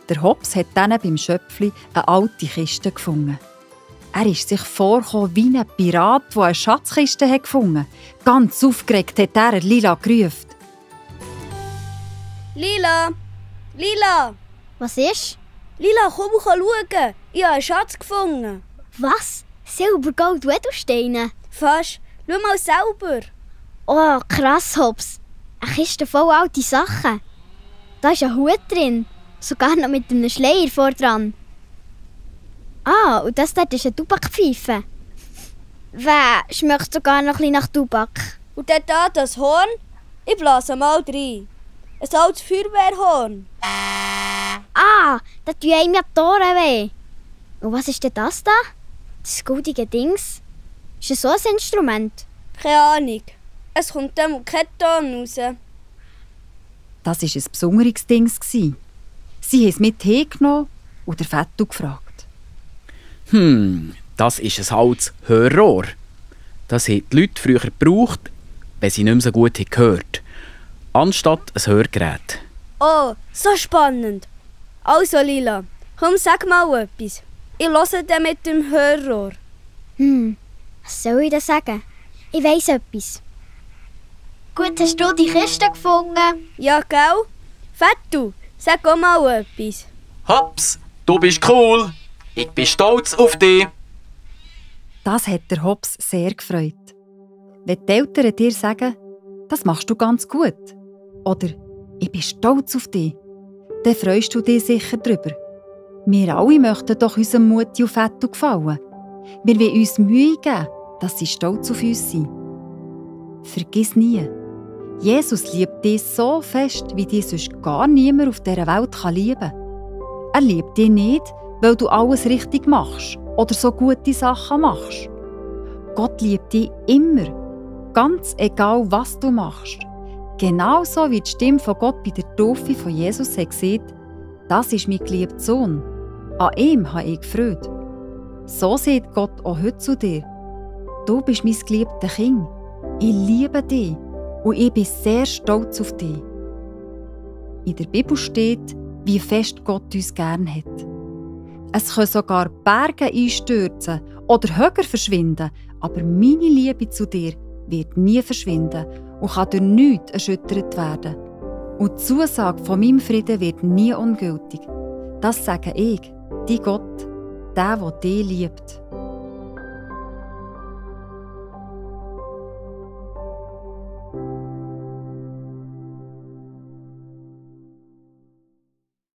Der Hobbs hat dann beim Schöpfli eine alte Kiste gefunden. Er ist sich vorgekommen wie ein Pirat, der eine Schatzkiste hat gefunden. Ganz aufgeregt hat er Lila gerufen. Lila! Lila! Was ist? Lila, komm schauen! Ich habe einen Schatz gefunden. Was? Silber, Gold und Edelsteine? Fast. Schau mal selber. Oh, krass, Hobbs. Eine Kiste voll alte Sachen. Da ist ein Hut drin. Sogar noch mit einem Schleier vor dran. Ah, und das dort ist eine Tabakpfeife. Schmeckt sogar noch ein bisschen nach Tabak. Und dann da das Horn? Ich blase mal rein. Ein altes Feuerwehrhorn. Ah, da tun einem ja die Ohren weh. Und was ist denn das da? Das goldige Dings? Ist das so ein Instrument? Keine Ahnung. Es kommt dann kein Ton raus. Das war ein besonderes Ding. Sie haben es mit hergenommen und der Vettel gefragt. Das ist ein altes Hörrohr. Das haben die Leute früher gebraucht, wenn sie nicht mehr so gut gehört haben. Anstatt ein Hörgerät. Oh, so spannend. Also Lila, komm, sag mal etwas. Ich höre dann mit dem Hörrohr. Was soll ich denn sagen? Ich weiss etwas. Gut, hast du die Kiste gefunden? Ja, gell? Vettel, sag auch mal etwas. Hobbs, du bist cool. Ich bin stolz auf dich. Das hat der Hobbs sehr gefreut. Wenn die Eltern dir sagen, das machst du ganz gut, oder ich bin stolz auf dich, dann freust du dich sicher drüber. Wir alle möchten doch unserem Mutti und Vettel gefallen. Wir wollen uns Mühe geben, dass sie stolz auf uns sind. Vergiss nie, Jesus liebt dich so fest, wie dich sonst gar niemand auf dieser Welt lieben kann. Er liebt dich nicht, weil du alles richtig machst oder so gute Sachen machst. Gott liebt dich immer, ganz egal, was du machst. Genauso wie die Stimme von Gott bei der Taufe von Jesus hat gesagt, das ist mein geliebter Sohn. An ihm habe ich Freude. So sagt Gott auch heute zu dir. Du bist mein geliebtes Kind. Ich liebe dich und ich bin sehr stolz auf dich. In der Bibel steht, wie fest Gott uns gern hat. Es können sogar Berge einstürzen oder höher verschwinden, aber meine Liebe zu dir wird nie verschwinden und kann durch nichts erschüttert werden. Und die Zusage von meinem Frieden wird nie ungültig. Das sage ich, dein Gott, der dich liebt.